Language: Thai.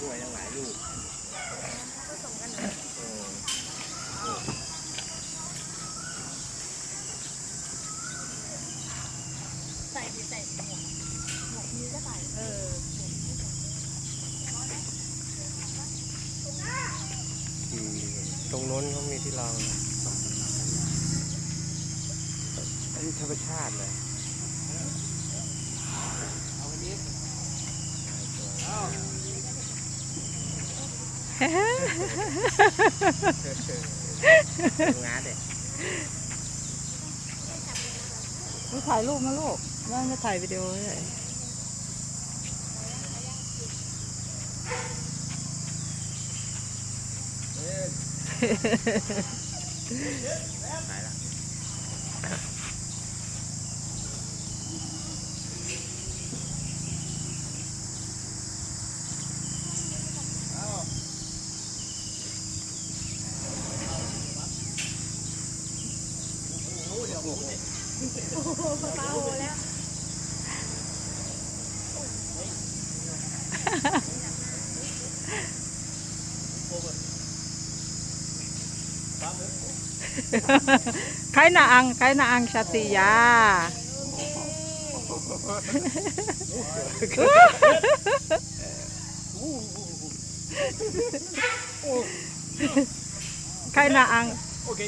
ล้วยทั้งหลายลูกผสมกันเหรอใส่หมวกนี้ก็ใส่ตรงโน้นเขามีที่รองอันนี้ธรรมชาติเลยงาเด็กถ่ายรูปนะลูกว่าจะถ่ายวิดีโอเลยไปละเบาแล้ว ใครนาอังชาติยาใครนาอังโอเค